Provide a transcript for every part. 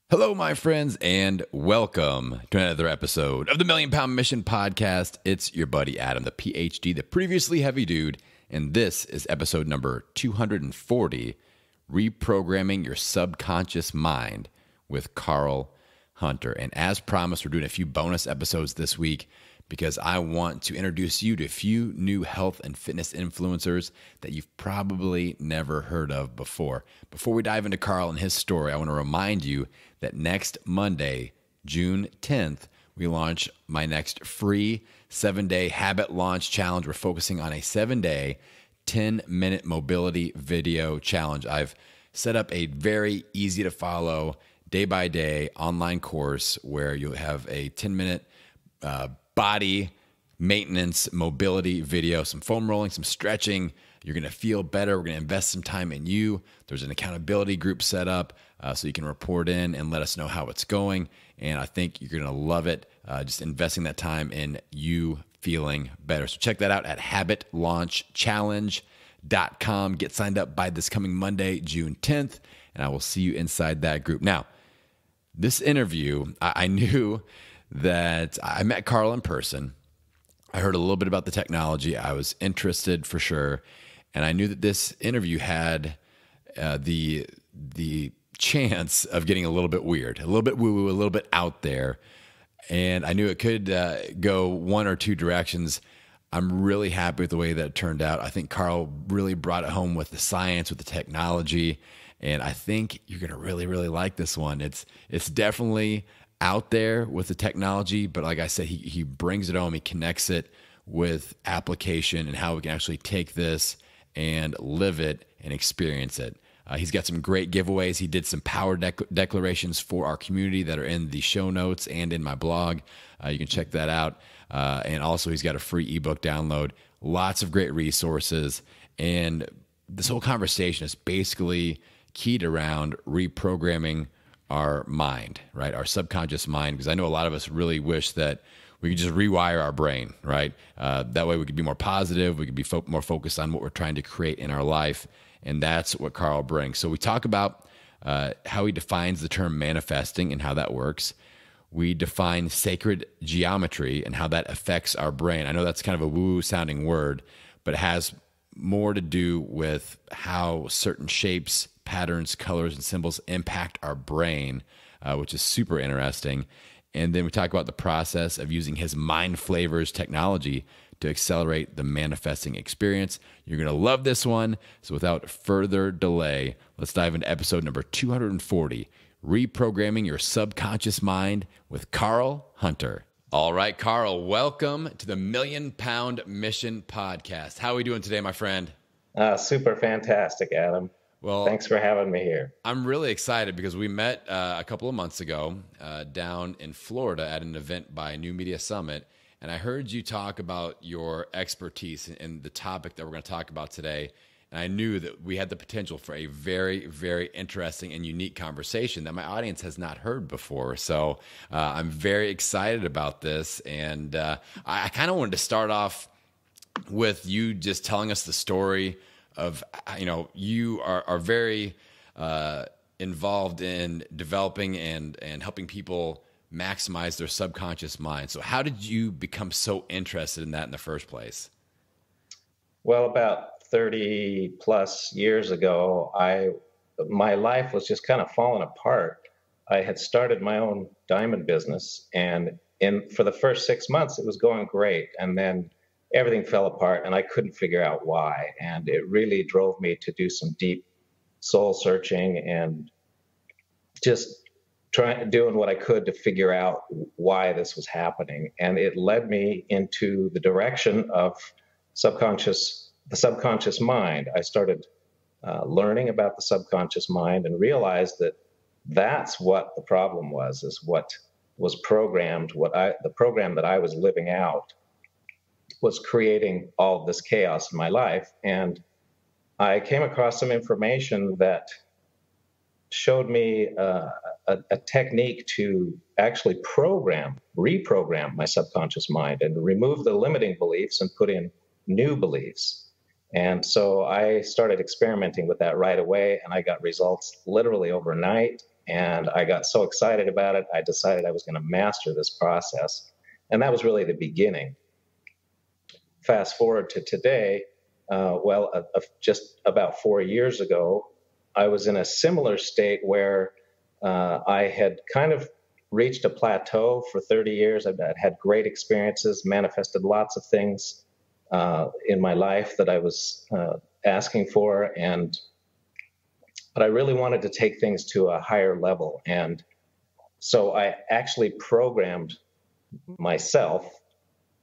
Hello, my friends, and welcome to another episode of the Million Pound Mission Podcast. It's your buddy Adam, the PhD, the previously heavy dude, and this is episode number 240, Reprogramming Your Subconscious Mind with Carl Hunter. And as promised, we're doing a few bonus episodes this week because I want to introduce you to a few new health and fitness influencers that you've probably never heard of before. Before we dive into Carl and his story, I want to remind you that next Monday, June 10th, we launch my next free 7-day habit launch challenge. We're focusing on a 7-day, 10-minute mobility video challenge. I've set up a very easy to follow day-by-day online course where you'll have a 10-minute body maintenance mobility video, some foam rolling, some stretching. You're going to feel better. We're going to invest some time in you. There's an accountability group set up so you can report in and let us know how it's going. And I think you're going to love it, just investing that time in you feeling better. So check that out at habitlaunchchallenge.com. Get signed up by this coming Monday, June 10th, and I will see you inside that group. Now, this interview, I knew that I met Carl in person. I heard a little bit about the technology. I was interested for sure. And I knew that this interview had the chance of getting a little bit weird, a little bit woo-woo, a little bit out there. And I knew it could go one or two directions. I'm really happy with the way that it turned out. I think Carl really brought it home with the science, with the technology. And I think you're going to really, really like this one. It's definitely out there with the technology, but like I said, he brings it home. He connects it with application and how we can actually take this and live it and experience it. He's got some great giveaways. He did some power declarations for our community that are in the show notes and in my blog. You can check that out. And also he's got a free ebook download, lots of great resources. And this whole conversation is basically keyed around reprogramming our mind, right? Our subconscious mind, because I know a lot of us really wish that we could just rewire our brain, right? That way we could be more positive, we could be more focused on what we're trying to create in our life, and that's what Carl brings. So we talk about how he defines the term manifesting and how that works. We define sacred geometry and how that affects our brain. I know that's kind of a woo-woo sounding word, but it has more to do with how certain shapes, patterns, colors, and symbols impact our brain, which is super interesting. And then we talk about the process of using his MindFlavors technology to accelerate the manifesting experience. You're going to love this one. So without further delay, let's dive into episode number 240, Reprogramming Your Subconscious Mind with Carl Hunter. All right, Carl, welcome to the Million Pound Mission Podcast. How are we doing today, my friend? Super fantastic, Adam. Well, thanks for having me here. I'm really excited because we met a couple of months ago down in Florida at an event by New Media Summit, and I heard you talk about your expertise in the topic that we're going to talk about today, and I knew that we had the potential for a very, very interesting and unique conversation that my audience has not heard before. So I'm very excited about this, and I kind of wanted to start off with you just telling us the story of, you are very involved in developing and helping people maximize their subconscious mind. So how did you become so interested in that in the first place? Well, about 30 plus years ago, my life was just kind of falling apart. I had started my own diamond business, and for the first 6 months, it was going great. And then everything fell apart and I couldn't figure out why. And it really drove me to do some deep soul searching and just doing what I could to figure out why this was happening. And it led me into the direction of the subconscious mind. I started learning about the subconscious mind and realized that that's what the problem was, is what was programmed, the program that I was living out was creating all of this chaos in my life. And I came across some information that showed me a technique to actually reprogram my subconscious mind and remove the limiting beliefs and put in new beliefs. And so I started experimenting with that right away, and I got results literally overnight. And I got so excited about it, I decided I was going to master this process. And that was really the beginning. Fast forward to today, just about 4 years ago, I was in a similar state where I had kind of reached a plateau for 30 years. I'd had great experiences, manifested lots of things in my life that I was asking for, but I really wanted to take things to a higher level. And so I actually programmed myself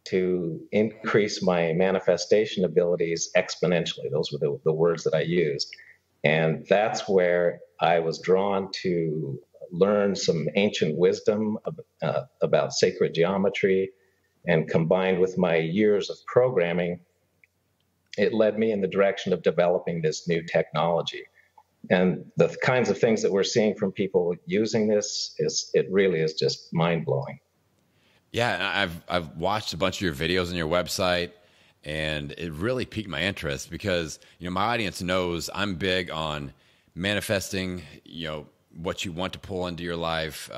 to increase my manifestation abilities exponentially. Those were the words that I used. And that's where I was drawn to learn some ancient wisdom about sacred geometry, and combined with my years of programming, it led me in the direction of developing this new technology. And the kinds of things that we're seeing from people using this it really is just mind-blowing. Yeah, I've watched a bunch of your videos on your website, and it really piqued my interest because, my audience knows I'm big on manifesting, what you want to pull into your life,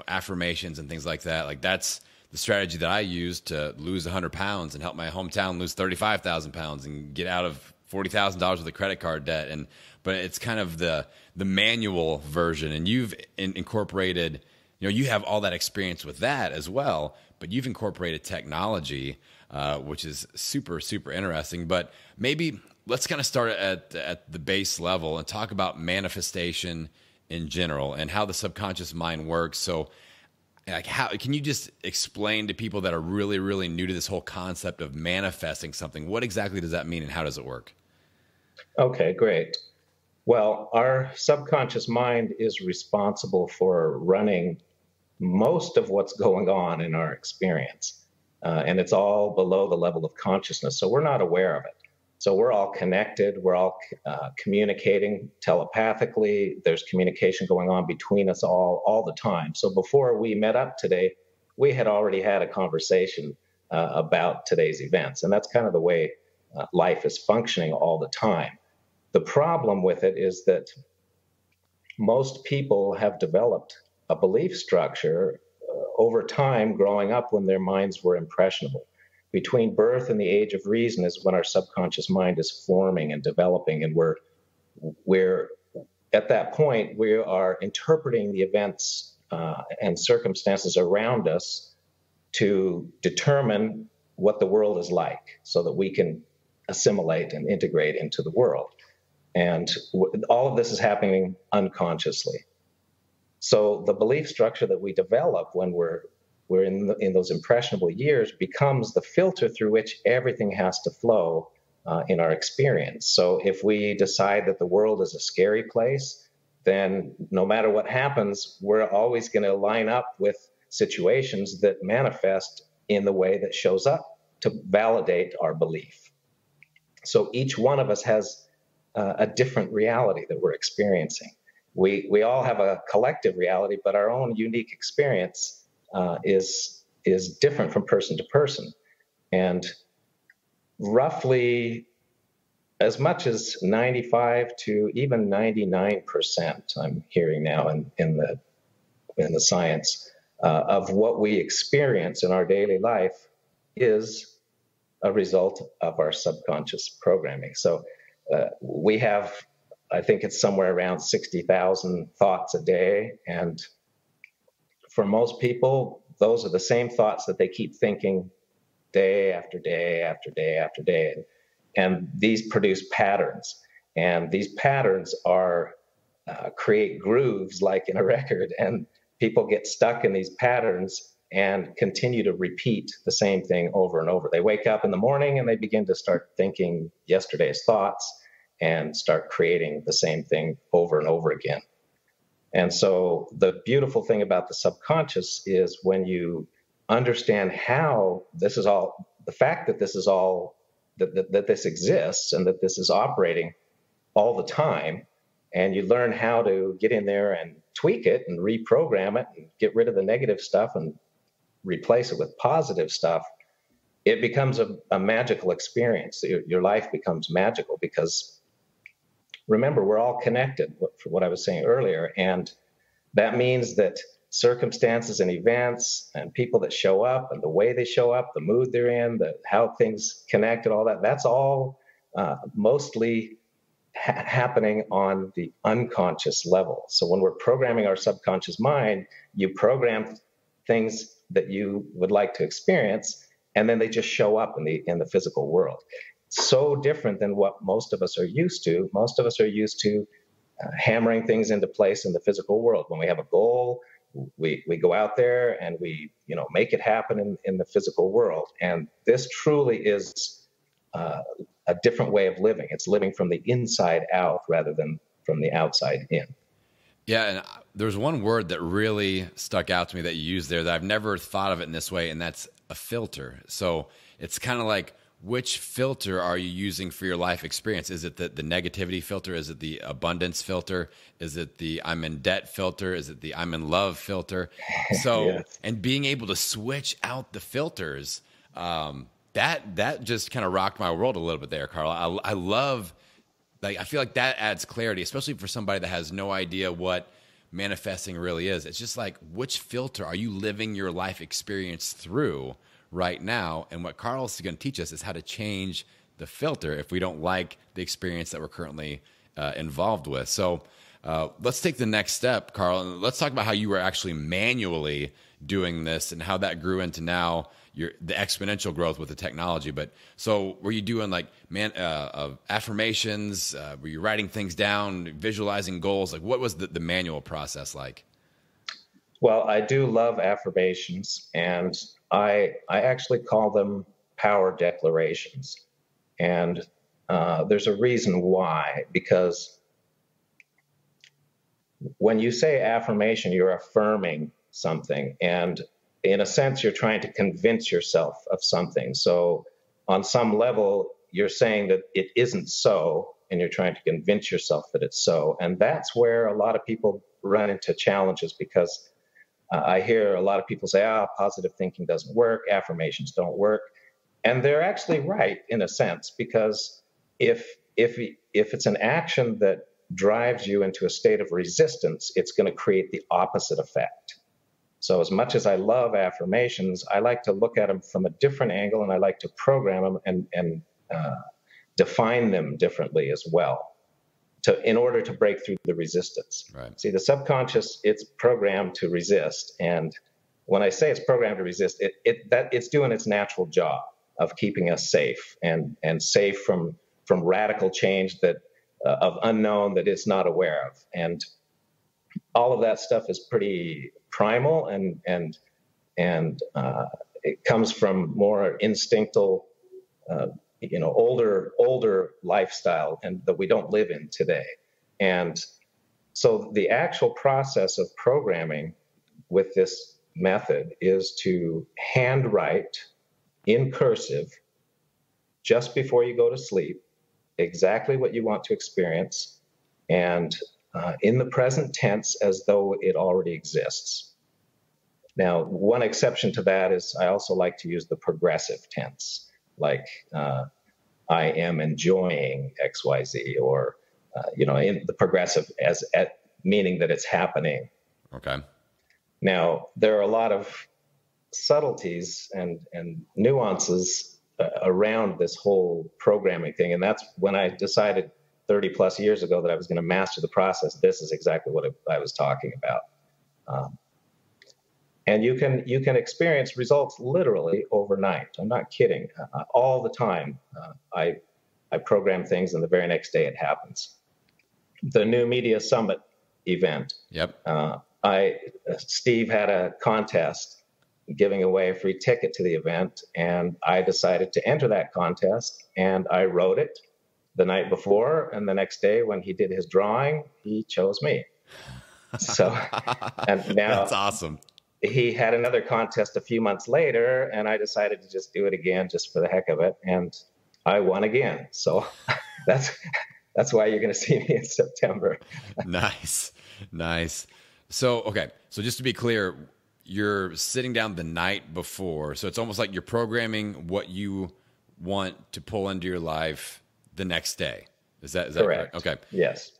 affirmations and things like that. Like, that's the strategy that I use to lose 100 pounds and help my hometown lose 35,000 pounds and get out of $40,000 worth of credit card debt. But it's kind of the manual version, and you've incorporated, you have all that experience with that as well, but you've incorporated technology, which is super, super interesting. But maybe let's kind of start at the base level and talk about manifestation in general and how the subconscious mind works. So, how can you just explain to people that are really, really new to this whole concept of manifesting something? What exactly does that mean, and how does it work? Okay, great. Well, our subconscious mind is responsible for running most of what's going on in our experience. And it's all below the level of consciousness, so we're not aware of it. So we're all connected. We're all communicating telepathically. There's communication going on between us all the time. So before we met up today, we had already had a conversation about today's events. And that's kind of the way life is functioning all the time. The problem with it is that most people have developed a belief structure over time growing up when their minds were impressionable. Between birth and the age of reason is when our subconscious mind is forming and developing, and we're at that point we are interpreting the events and circumstances around us to determine what the world is like, so that we can assimilate and integrate into the world. And all of this is happening unconsciously. So the belief structure that we develop when we're in those impressionable years becomes the filter through which everything has to flow in our experience. So if we decide that the world is a scary place, then no matter what happens, we're always going to line up with situations that manifest in the way that shows up to validate our belief. So each one of us has a different reality that we're experiencing. We all have a collective reality, but our own unique experience is different from person to person. And roughly as much as 95 to even 99%, I'm hearing now in the science, of what we experience in our daily life is a result of our subconscious programming. So we have, I think it's somewhere around 60,000 thoughts a day. And for most people, those are the same thoughts that they keep thinking day after day after day after day. And these produce patterns. And these patterns create grooves like in a record. And people get stuck in these patterns and continue to repeat the same thing over and over. They wake up in the morning and they begin to start thinking yesterday's thoughts and start creating the same thing over and over again. And so the beautiful thing about the subconscious is when you understand how this is all, the fact that this is all, that this exists and that this is operating all the time, and you learn how to get in there and tweak it and reprogram it and get rid of the negative stuff and replace it with positive stuff, it becomes a magical experience. Your life becomes magical because, remember, we're all connected, for what I was saying earlier, and That means that circumstances and events and people that show up and the way they show up, the mood they're in, how things connect and all that, that's all mostly happening on the unconscious level. So when we're programming our subconscious mind, you program things that you would like to experience, and then they just show up in the physical world. So different than what most of us are used to. Most of us are used to hammering things into place in the physical world. When we have a goal, we go out there and we make it happen in the physical world. And this truly is a different way of living. It's living from the inside out rather than from the outside in. Yeah, and there's one word that really stuck out to me that you used there that I've never thought of it in this way, and that's a filter. So it's kind of like, which filter are you using for your life experience? Is it the negativity filter? Is it the abundance filter? Is it the I'm in debt filter? Is it the I'm in love filter? So, yes. And being able to switch out the filters, that just kind of rocked my world a little bit there, Carl. I love, I feel like that adds clarity, especially for somebody that has no idea what manifesting really is. It's just like, which filter are you living your life experience through right now? And what Carl's going to teach us is how to change the filter if we don't like the experience that we're currently involved with. So let's take the next step, Carl, and let's talk about how you were actually manually doing this and how that grew into now the exponential growth with the technology. But so were you doing like affirmations? Were you writing things down, visualizing goals? Like, what was the manual process like? Well, I do love affirmations, and I actually call them power declarations. And there's a reason why, because when you say affirmation, you're affirming something. And in a sense, you're trying to convince yourself of something. So on some level, you're saying that it isn't so, and you're trying to convince yourself that it's so. And that's where a lot of people run into challenges, because I hear a lot of people say, positive thinking doesn't work, affirmations don't work. And they're actually right in a sense, because if it's an action that drives you into a state of resistance, it's going to create the opposite effect. So as much as I love affirmations, I like to look at them from a different angle, and I like to program them and define them differently as well, in order to break through the resistance. Right. See, the subconscious, it's programmed to resist. And when I say it's programmed to resist, it's doing its natural job of keeping us safe and safe from radical change of unknown that it's not aware of. And all of that stuff is pretty primal, and it comes from more instinctual, older lifestyle, and that we don't live in today. And so the actual process of programming with this method is to handwrite in cursive just before you go to sleep exactly what you want to experience, and in the present tense as though it already exists. Now, one exception to that is I also like to use the progressive tense, like I am enjoying XYZ, or in the progressive as meaning that it's happening. Okay. Now, there are a lot of subtleties and nuances around this whole programming thing, and that's when I decided 30 plus years ago that I was going to master the process. This is exactly what I was talking about. And you can experience results literally overnight. I'm not kidding. All the time, I program things, and the very next day it happens. The New Media Summit event. Yep. Steve had a contest giving away a free ticket to the event, and I decided to enter that contest, and I wrote it the night before, and the next day when he did his drawing, he chose me. So, and now that's awesome. He had another contest a few months later, and I decided to just do it again just for the heck of it, and I won again. So that's why you're going to see me in September. Nice. So, okay. So just to be clear, you're sitting down the night before. So it's almost like you're programming what you want to pull into your life the next day. Is that correct? Okay. Yes.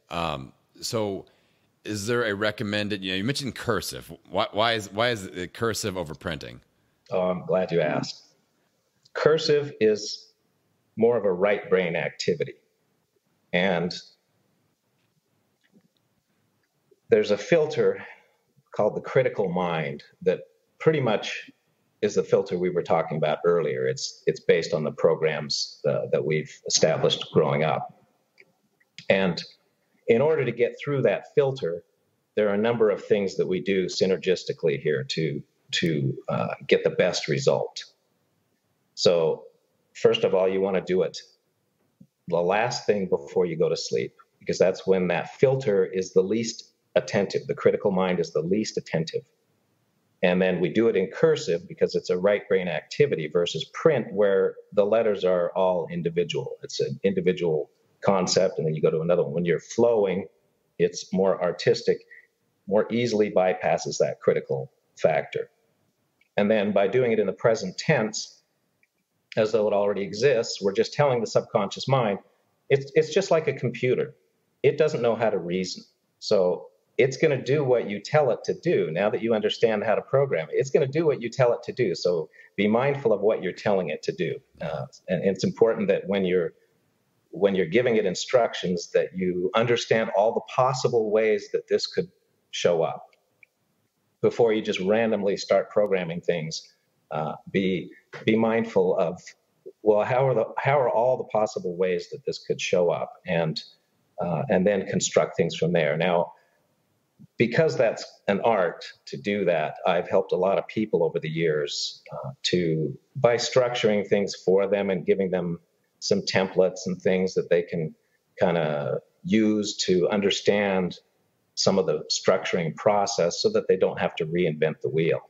So is there a recommended, you mentioned cursive. Why is it cursive over printing? Oh, I'm glad you asked. Cursive is more of a right brain activity. And there's a filter called the critical mind that pretty much is the filter we were talking about earlier. It's based on the programs that we've established growing up. And in order to get through that filter, there are a number of things that we do synergistically here to get the best result. So first of all, you want to do it the last thing before you go to sleep, because that's when that filter is the least attentive. The critical mind is the least attentive. And then we do it in cursive because it's a right brain activity versus print where the letters are all individual. It's an individual concept, and then you go to another one. When you're flowing, it's more artistic, more easily bypasses that critical factor. And then by doing it in the present tense, as though it already exists, we're just telling the subconscious mind, it's just like a computer. It doesn't know how to reason. So it's going to do what you tell it to do. Now that you understand how to program it, it's going to do what you tell it to do. So be mindful of what you're telling it to do. And it's important that when you're giving it instructions, that you understand all the possible ways that this could show up before you just randomly start programming things. Be mindful of, well, how are all the possible ways that this could show up, and then construct things from there. Now, because that's an art to do that, I've helped a lot of people over the years by structuring things for them and giving them some templates and things that they can kind of use to understand some of the structuring process so that they don't have to reinvent the wheel.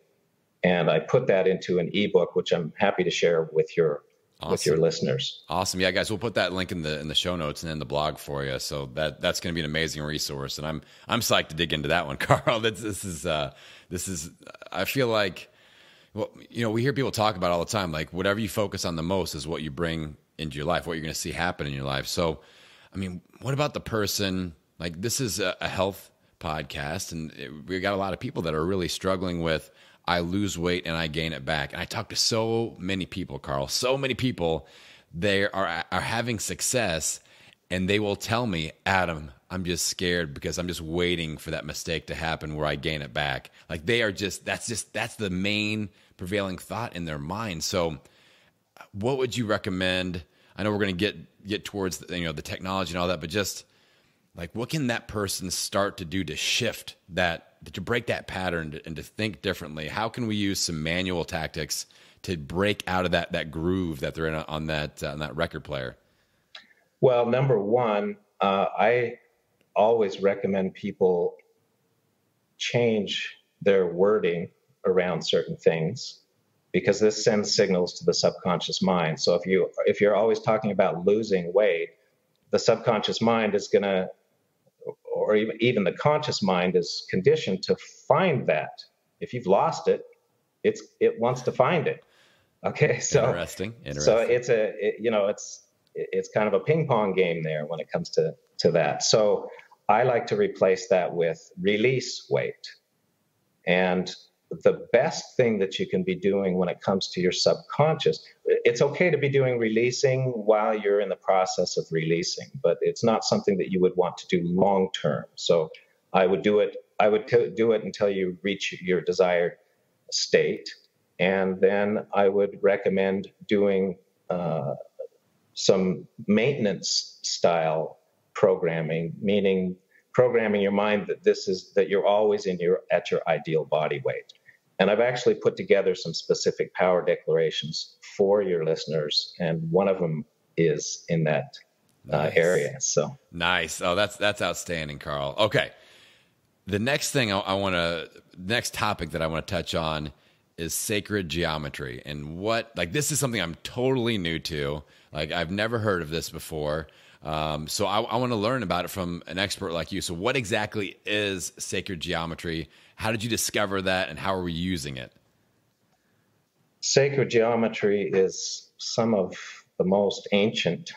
And I put that into an ebook, which I'm happy to share with your listeners. Awesome. Yeah, guys, we'll put that link in the show notes and in the blog for you. So that's going to be an amazing resource. And I'm psyched to dig into that one, Carl. This is I feel like, well, we hear people talk about all the time, like whatever you focus on the most is what you bring into your life, what you're going to see happen in your life. So, I mean, what about the person, like this is a health podcast, and we got a lot of people that are really struggling with, I lose weight and I gain it back. And I talk to so many people, Carl, so many people, they are having success, and they will tell me, Adam, I'm just scared because I'm just waiting for that mistake to happen where I gain it back. Like that's the main prevailing thought in their mind. So what would you recommend? I know we're going to get towards the technology and all that, but just like, what can that person start to do to shift that, to break that pattern and to think differently? How can we use some manual tactics to break out of that groove that they're in on that record player? Well, number one, I always recommend people change their wording around certain things, because this sends signals to the subconscious mind. So if you're always talking about losing weight, the subconscious mind is going to, or even the conscious mind is conditioned to find that. If you've lost it, it wants to find it. Okay, so interesting. So it's kind of a ping pong game there when it comes to that. So I like to replace that with release weight. And the best thing that you can be doing when it comes to your subconscious, it's okay to be doing releasing while you're in the process of releasing, but it's not something that you would want to do long term. So I would do it until you reach your desired state. And then I would recommend doing some maintenance style programming, meaning programming your mind that you're always at your ideal body weight. And I've actually put together some specific power declarations for your listeners, and one of them is in that area. So nice. Oh, that's outstanding, Carl. Okay, the next topic that I want to touch on is sacred geometry, and this is something I'm totally new to. Like, I've never heard of this before. So I want to learn about it from an expert like you. So what exactly is sacred geometry? How did you discover that, and how are we using it? Sacred geometry is some of the most ancient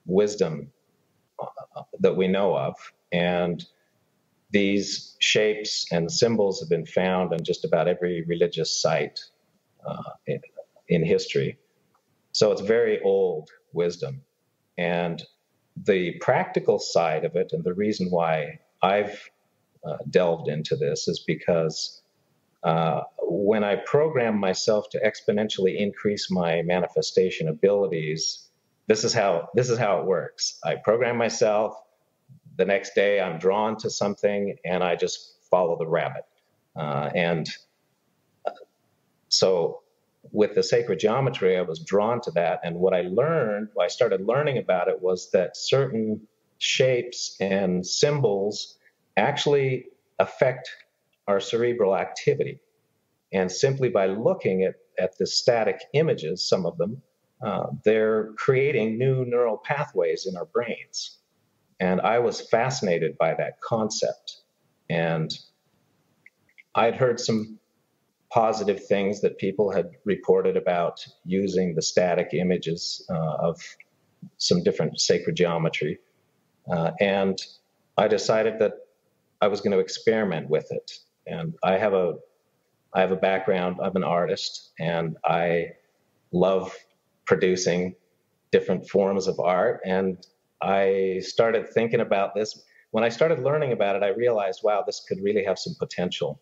wisdom that we know of. And these shapes and symbols have been found on just about every religious site in history. So it's very old wisdom. And the practical side of it, and the reason why I've delved into this, is because when I program myself to exponentially increase my manifestation abilities, this is how it works. I program myself. The next day, I'm drawn to something, and I just follow the rabbit. And so with the sacred geometry, I was drawn to that. And what I started learning about it, was that certain shapes and symbols actually affect our cerebral activity. And simply by looking at the static images, some of them, they're creating new neural pathways in our brains. And I was fascinated by that concept. And I'd heard some positive things that people had reported about using the static images of some different sacred geometry. And I decided that I was going to experiment with it. And I have a background. I'm an artist, and I love producing different forms of art. And I started thinking about this. When I started learning about it, I realized, wow, this could really have some potential.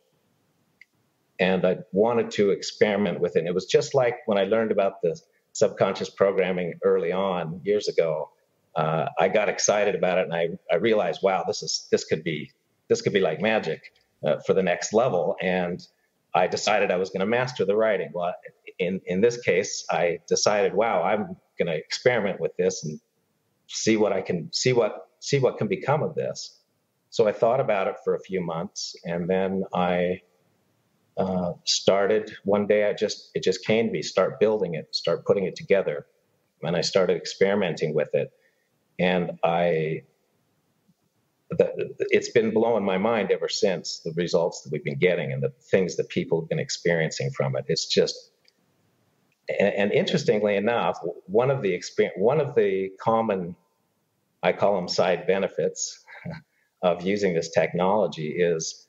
And I wanted to experiment with it. And it was just like when I learned about the subconscious programming early on, years ago. I got excited about it, and I realized, wow, this could be like magic for the next level. And I decided I was going to master the writing. Well, in this case, I decided, wow, I'm going to experiment with this and see what can become of this. So I thought about it for a few months, and then I started one day. It just came to me, start building it, start putting it together. And I started experimenting with it. And it's been blowing my mind ever since, the results that we've been getting and the things that people have been experiencing from it. It's just, and interestingly enough, one of the common, I call them side benefits of using this technology is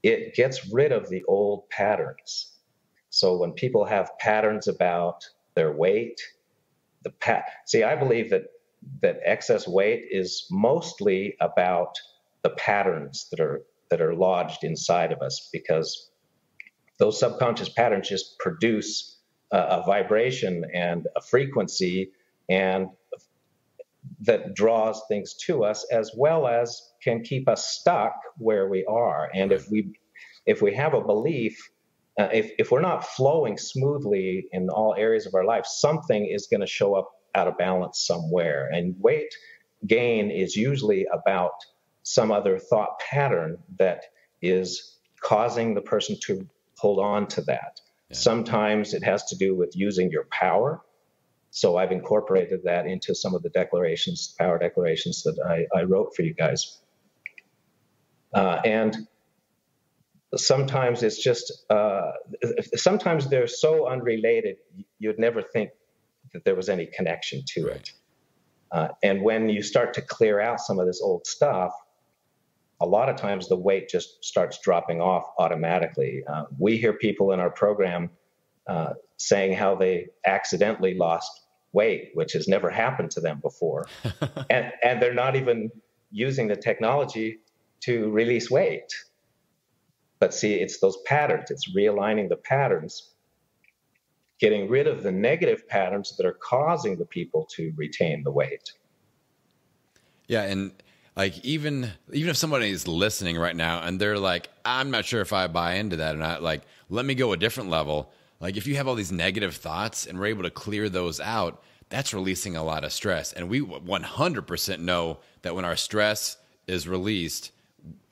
it gets rid of the old patterns. So when people have patterns about their weight, I believe that excess weight is mostly about the patterns that are lodged inside of us, because those subconscious patterns just produce a vibration and a frequency and that draws things to us, as well as can keep us stuck where we are. And if we have a belief, if we're not flowing smoothly in all areas of our life, something is going to show up out of balance somewhere. And weight gain is usually about some other thought pattern that is causing the person to hold on to that. Yeah. Sometimes it has to do with using your power. So I've incorporated that into some of the power declarations that I wrote for you guys. And sometimes it's just, sometimes they're so unrelated, you'd never think that there was any connection to it. And when you start to clear out some of this old stuff, a lot of times the weight just starts dropping off automatically. We hear people in our program saying how they accidentally lost weight, which has never happened to them before. and they're not even using the technology to release weight. But see, it's those patterns. It's realigning the patterns, getting rid of the negative patterns that are causing the people to retain the weight. Yeah, and like even if somebody is listening right now and they're like, I'm not sure if I buy into that or not, like, let me go a different level. Like if you have all these negative thoughts and we're able to clear those out, that's releasing a lot of stress. And we 100% know that when our stress is released,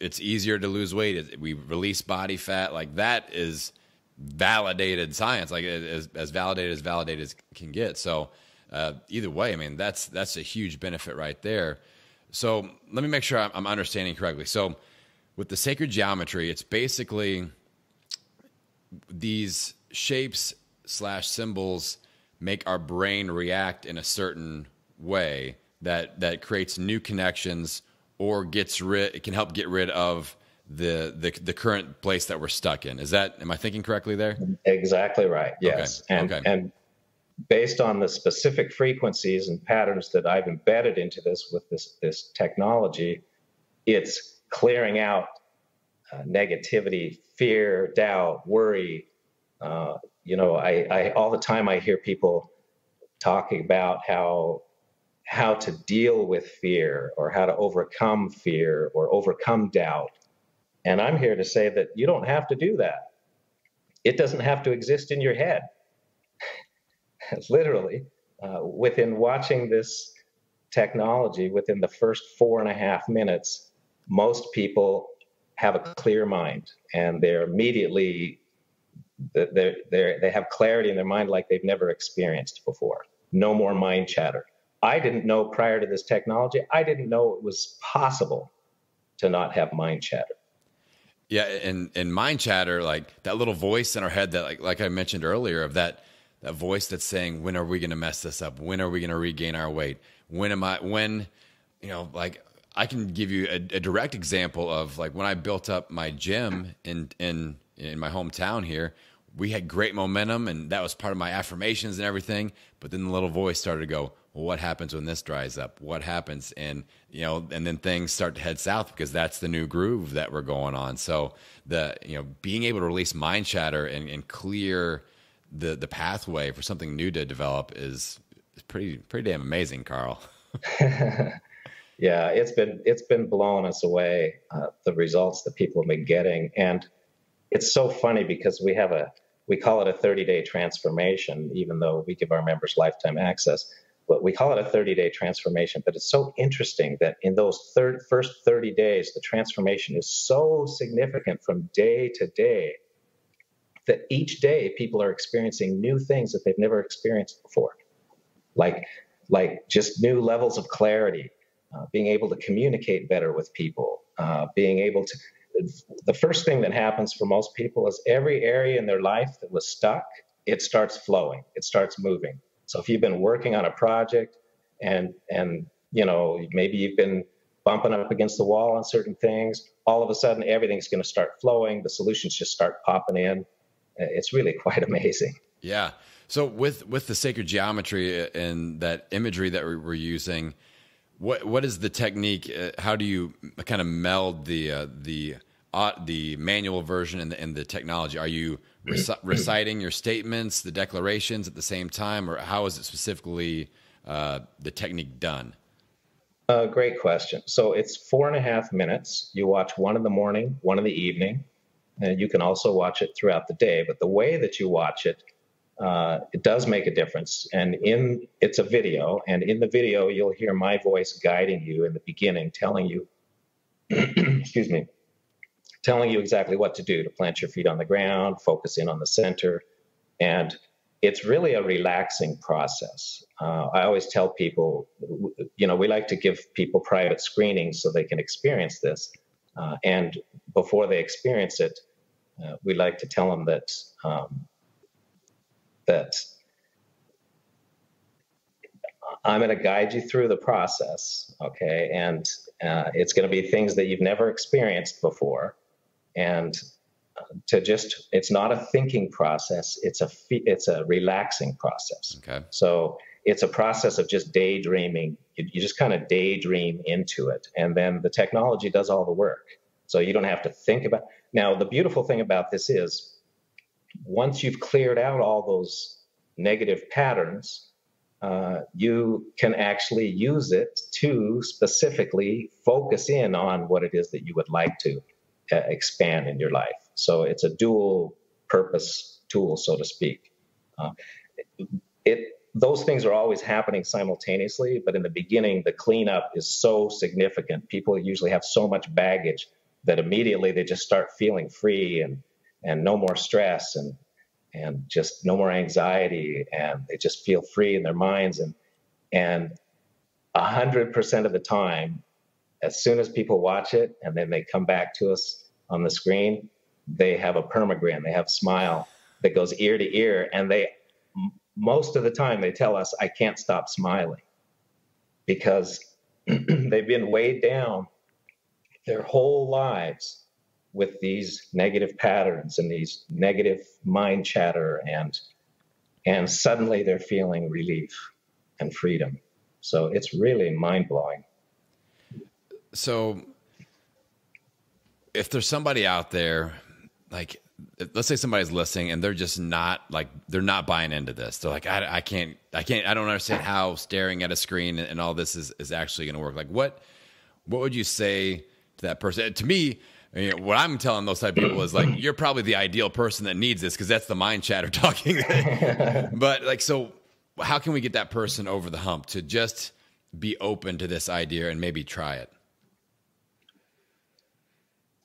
it's easier to lose weight. We release body fat. Like that is validated science, like as validated as can get. So either way, I mean, that's a huge benefit right there. So let me make sure I'm understanding correctly. So with the sacred geometry, it's basically these shapes / symbols make our brain react in a certain way that creates new connections or it can help get rid of the current place that we're stuck in. Am I thinking correctly there? Exactly right. Yes. Okay. And based on the specific frequencies and patterns that I've embedded into this with this technology, it's clearing out negativity, fear, doubt, worry. I all the time I hear people talking about how to deal with fear, or how to overcome fear, or overcome doubt. And I'm here to say that you don't have to do that. It doesn't have to exist in your head. Literally, within watching this technology, within the first 4.5 minutes, most people have a clear mind, and they have clarity in their mind like they've never experienced before. No more mind chatter. I didn't know prior to this technology, I didn't know it was possible to not have mind chatter. Yeah, and mind chatter, like that little voice in our head that, like I mentioned earlier, of that voice that's saying, when are we going to mess this up? When are we going to regain our weight? Like I can give you a direct example of, like, when I built up my gym in my hometown here, we had great momentum, and that was part of my affirmations and everything. But then the little voice started to go, well, what happens when this dries up? What happens? And then things start to head south, because that's the new groove that we're going on. So being able to release mind chatter and clear the pathway for something new to develop is pretty damn amazing, Carl. Yeah, it's been blowing us away, the results that people have been getting. And it's so funny because we call it a 30-day transformation, even though we give our members lifetime access. But we call it a 30-day transformation. But it's so interesting that in those first 30 days, the transformation is so significant from day to day, that each day people are experiencing new things that they've never experienced before, like just new levels of clarity, being able to communicate better with people, being able to. The first thing that happens for most people is every area in their life that was stuck, it starts flowing, it starts moving. So if you've been working on a project and maybe you've been bumping up against the wall on certain things, all of a sudden everything's going to start flowing. The solutions just start popping in. It's really quite amazing. Yeah. So with the sacred geometry and that imagery that we're using, what is the technique? How do you kind of meld the manual version and the technology? Are you reciting your statements, the declarations at the same time, or how is it specifically the technique done? Great question. So it's 4.5 minutes. You watch one in the morning, one in the evening, and you can also watch it throughout the day. But the way that you watch it, it does make a difference. And it's a video, and in the video, you'll hear my voice guiding you in the beginning, telling you, excuse me, telling you exactly what to do, to plant your feet on the ground, focus in on the center. And it's really a relaxing process. I always tell people, we like to give people private screenings so they can experience this. And before they experience it, we like to tell them that I'm going to guide you through the process, okay? And it's going to be things that you've never experienced before. And it's not a thinking process, it's a relaxing process. Okay. So it's a process of just daydreaming. You just kind of daydream into it. And then the technology does all the work. So you don't have to think about. Now, the beautiful thing about this is, once you've cleared out all those negative patterns, you can actually use it to specifically focus in on what it is that you would like to expand in your life. So it's a dual purpose tool, so to speak. Those things are always happening simultaneously, but in the beginning, the cleanup is so significant. People usually have so much baggage that immediately they just start feeling free and no more stress and just no more anxiety, and they just feel free in their minds. And 100% of the time, as soon as people watch it and then they come back to us on the screen, they have a permagrin, they have a smile that goes ear to ear, and most of the time they tell us, I can't stop smiling, because they've been weighed down their whole lives with these negative patterns and these negative mind chatter, and suddenly they're feeling relief and freedom. So it's really mind-blowing. So if there's somebody out there, like, let's say somebody's listening and they're just not like, they're not buying into this. They're like, I don't understand how staring at a screen and all this is actually going to work. Like, what would you say to that person? To me, what I'm telling those type of people is like, you're probably the ideal person that needs this, because that's the mind chatter talking. But like, so how can we get that person over the hump to just be open to this idea and maybe try it?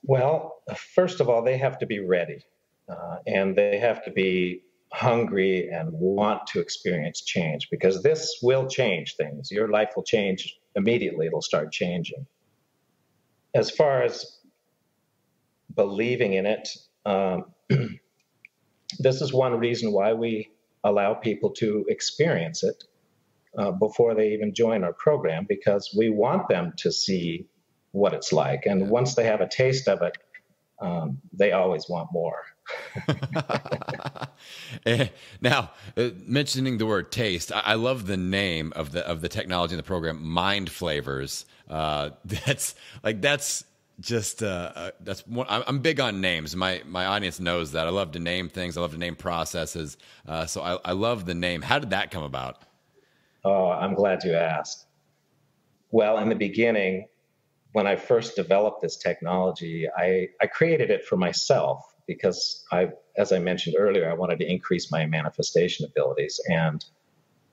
Well, first of all, they have to be ready, and they have to be hungry and want to experience change, because this will change things. Your life will change immediately. It'll start changing. As far as believing in it, this is one reason why we allow people to experience it before they even join our program, because we want them to see what it's like. And once they have a taste of it, they always want more. Now, mentioning the word taste, I love the name of the technology in the program, MindFlavors. That's just I'm big on names. My audience knows that. I love to name things. I love to name processes. So I love the name. How did that come about? Oh, I'm glad you asked. Well, in the beginning, when I first developed this technology, I created it for myself because as I mentioned earlier, I wanted to increase my manifestation abilities. And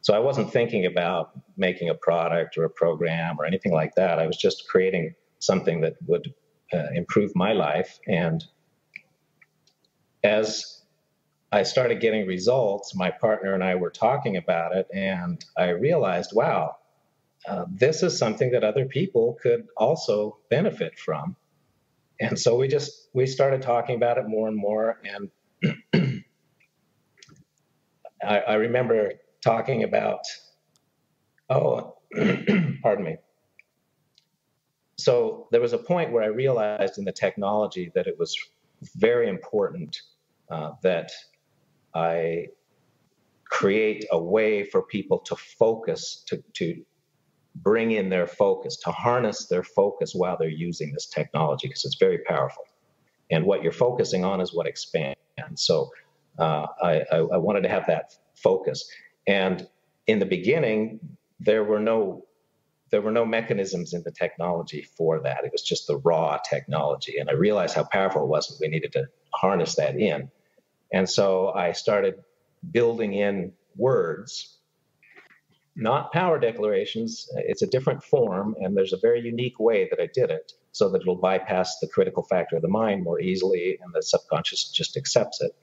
so I wasn't thinking about making a product or a program or anything like that. I was just creating something that would improve my life. And as I started getting results, my partner and I were talking about it, and I realized, wow, this is something that other people could also benefit from. And so we started talking about it more and more. And I remember talking about, pardon me. So there was a point where I realized in the technology that it was very important that I create a way for people to focus, to bring in their focus, to harness their focus while they're using this technology, because it's very powerful. And what you're focusing on is what expands. So I wanted to have that focus. And in the beginning, there were no mechanisms in the technology for that. It was just the raw technology. And I realized how powerful it was, and we needed to harness that in. And so I started building in words, not power declarations. It's a different form, and there's a very unique way that I did it so that it'll bypass the critical factor of the mind more easily, and the subconscious just accepts it.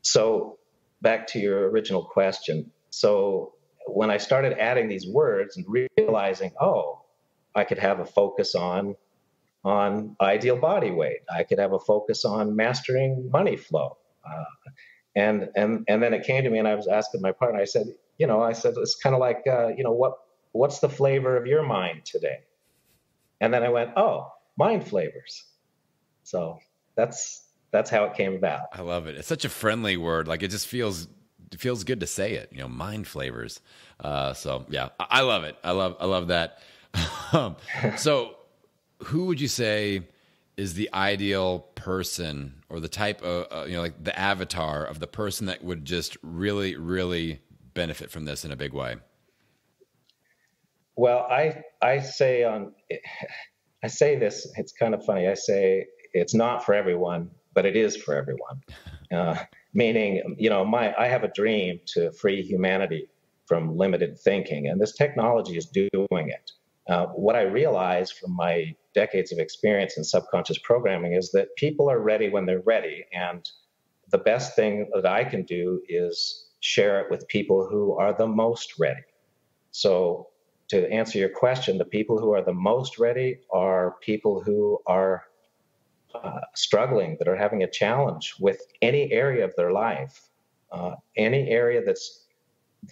So back to your original question. So when I started adding these words and realizing, I could have a focus on ideal body weight. I could have a focus on mastering money flow. And then it came to me, and I was asking my partner, I said, it's kind of like, what's the flavor of your mind today? And then I went, MindFlavors. So that's how it came about. I love it. It's such a friendly word. Like, it just feels good to say it, MindFlavors. So yeah, I love it. I love that. So who would you say is the ideal person, or the type of, like the avatar of the person that would just really, really benefit from this in a big way? Well, I say this, it's kind of funny. I say it's not for everyone, but it is for everyone. Meaning, I have a dream to free humanity from limited thinking, and this technology is doing it. What I realized from my decades of experience in subconscious programming is that people are ready when they're ready. And the best thing that I can do is share it with people who are the most ready. So to answer your question, the people who are the most ready are people who are struggling, that are having a challenge with any area of their life, any area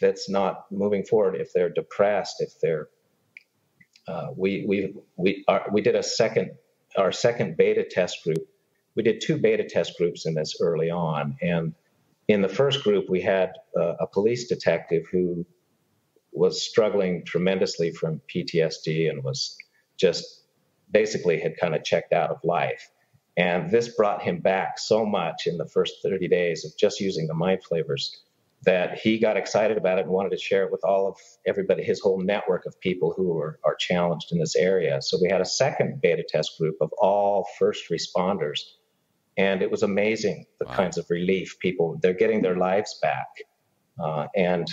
that's not moving forward. If they're depressed, if they're we did our second beta test group. We did 2 beta test groups in this early on, and in the first group we had a police detective who was struggling tremendously from PTSD and was just basically had kind of checked out of life. And this brought him back so much in the first 30 days of just using the MindFlavors that he got excited about it and wanted to share it with all of everybody, his whole network of people who are challenged in this area. So we had a second beta test group of all first responders. And it was amazing, the kinds of relief people, they're getting their lives back. And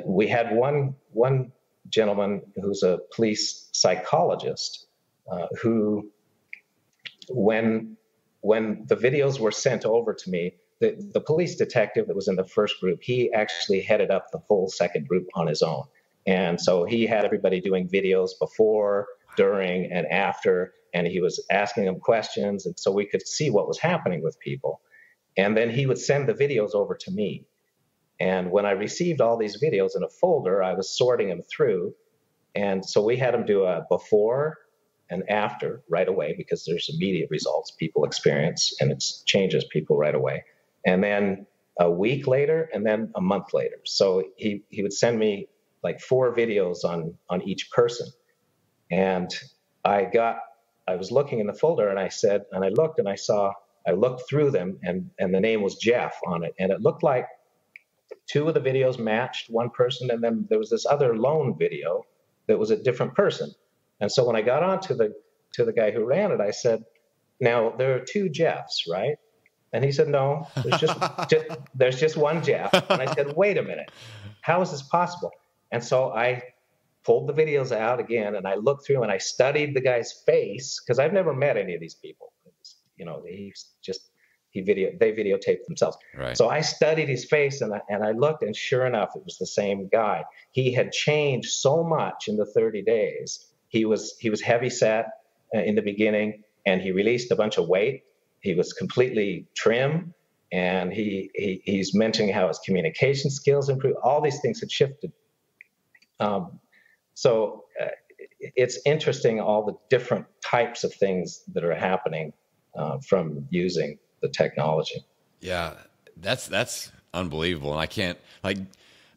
we had one gentleman who's a police psychologist who, when the videos were sent over to me, the police detective that was in the first group, he actually headed up the whole second group on his own. And so he had everybody doing videos before, during, and after, and he was asking them questions, and so we could see what was happening with people. And then he would send the videos over to me. And when I received all these videos in a folder, I was sorting them through. And so we had him do a before and after right away, because there's immediate results people experience, and it changes people right away. And then a week later, and then a month later. So he would send me like 4 videos on each person. And I was looking in the folder, and I looked through them, and the name was Jeff on it. And it looked like 2 of the videos matched one person, and then there was this other lone video that was a different person. And so when I got on to the guy who ran it, I said, now there are 2 Jeffs, right? And he said, no, there's just one Jeff. And I said, wait a minute, how is this possible? And so I pulled the videos out again, and I looked through and I studied the guy's face, because I've never met any of these people. They videotaped themselves. Right. So I studied his face, and I looked, and sure enough, it was the same guy. He had changed so much in the 30 days. He was heavy set in the beginning, and he released a bunch of weight. He was completely trim, and he's mentioning how his communication skills improved. All these things had shifted. So it's interesting, all the different types of things that are happening from using the technology. Yeah, that's unbelievable. And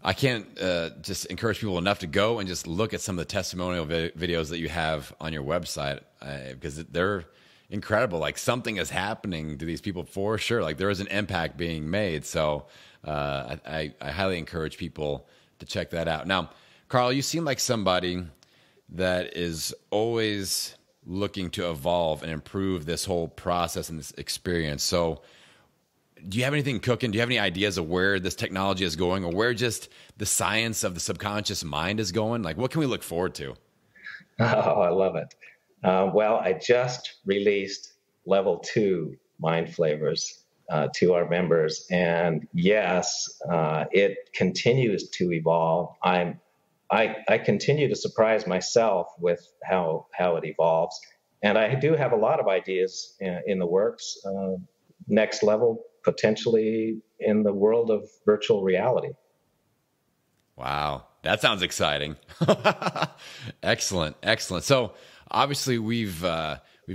I can't just encourage people enough to go and just look at some of the testimonial videos that you have on your website, because they're incredible. Like, something is happening to these people for sure. Like, there is an impact being made. So I highly encourage people to check that out. Now, Carl, you seem like somebody that is always looking to evolve and improve this whole process and this experience. So do you have anything cooking? Do you have any ideas of where this technology is going, or where just the science of the subconscious mind is going? Like, what can we look forward to? Oh, I love it. Well, I just released level 2 MindFlavors to our members. And yes, it continues to evolve. I continue to surprise myself with how it evolves. And I do have a lot of ideas in the works. Next level, potentially in the world of virtual reality. Wow, that sounds exciting. Excellent. So obviously we've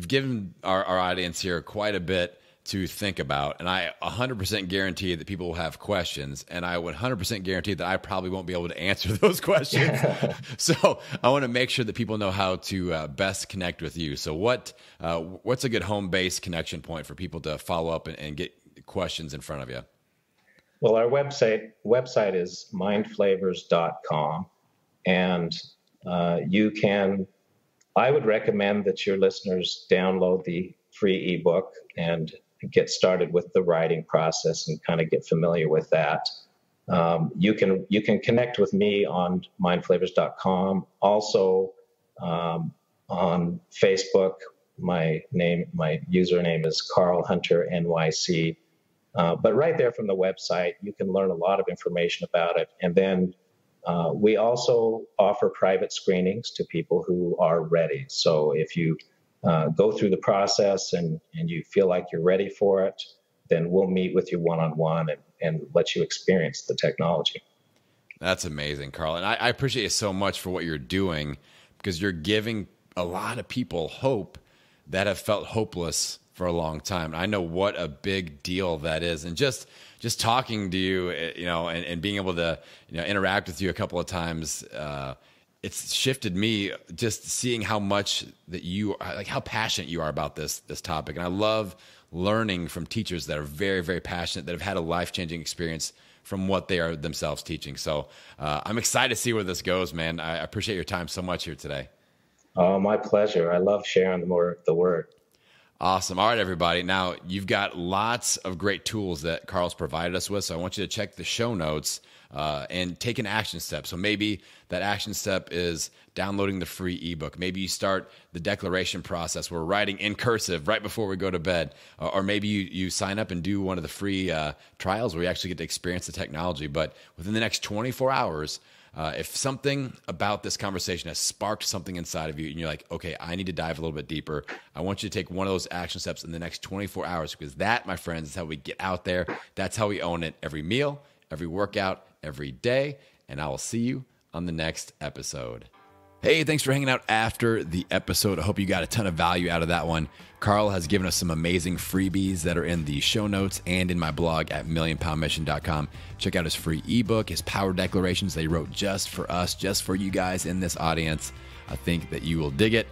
given our audience here quite a bit to think about, and I 100% guarantee that people will have questions, and I would 100% guarantee that I probably won't be able to answer those questions. So I want to make sure that people know how to best connect with you. So what's a good home base connection point for people to follow up and get questions in front of you? Well, our website is mindflavors.com, and I would recommend that your listeners download the free ebook and get started with the writing process and kind of get familiar with that. You can connect with me on mindflavors.com. Also on Facebook, my username is Carl Hunter NYC. But right there from the website, you can learn a lot of information about it. And then we also offer private screenings to people who are ready. So if you go through the process and you feel like you're ready for it, then we'll meet with you one-on-one and let you experience the technology. That's amazing, Carl. And I appreciate you so much for what you're doing, because you're giving a lot of people hope that have felt hopeless for a long time. I know what a big deal that is. And just talking to you, and being able to, interact with you a couple of times, it's shifted me, just seeing how much that you are, like how passionate you are about this topic. And I love learning from teachers that are very, very passionate, that have had a life-changing experience from what they are themselves teaching. So I'm excited to see where this goes, man. I appreciate your time so much here today. Oh, my pleasure. I love sharing the word. Awesome. All right, everybody. Now, you've got lots of great tools that Carl's provided us with, so I want you to check the show notes and take an action step. So maybe that action step is downloading the free ebook. Maybe you start the declaration process. We're writing in cursive right before we go to bed. Or maybe you sign up and do one of the free trials where you actually get to experience the technology. But within the next 24 hours, if something about this conversation has sparked something inside of you and you're like, okay, I need to dive a little bit deeper, I want you to take one of those action steps in the next 24 hours, because that, my friends, is how we get out there. That's how we own it every meal, every workout, every day. And I will see you on the next episode. Hey, thanks for hanging out after the episode. I hope you got a ton of value out of that one. Carl has given us some amazing freebies that are in the show notes and in my blog at millionpoundmission.com. Check out his free ebook, his power declarations that he wrote just for us, just for you guys in this audience. I think that you will dig it.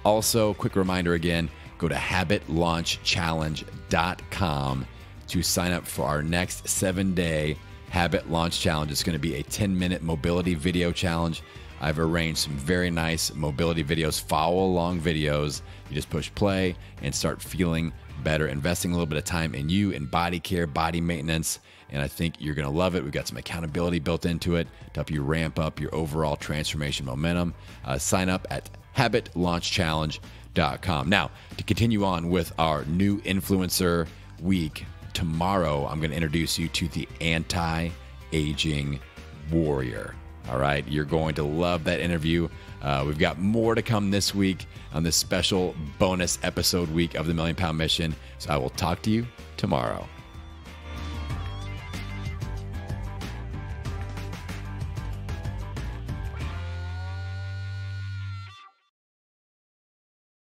Also, quick reminder again, go to habitlaunchchallenge.com to sign up for our next 7-day Habit Launch Challenge. It's going to be a 10-minute mobility video challenge. I've arranged some very nice mobility videos, follow-along videos. You just push play and start feeling better, investing a little bit of time in you, in body care, body maintenance, and I think you're going to love it. We've got some accountability built into it to help you ramp up your overall transformation momentum. Sign up at habitlaunchchallenge.com. Now, to continue on with our new influencer week, tomorrow I'm going to introduce you to the anti-aging warrior. All right, you're going to love that interview. We've got more to come this week on this special bonus episode week of the Million Pound Mission. So I will talk to you tomorrow.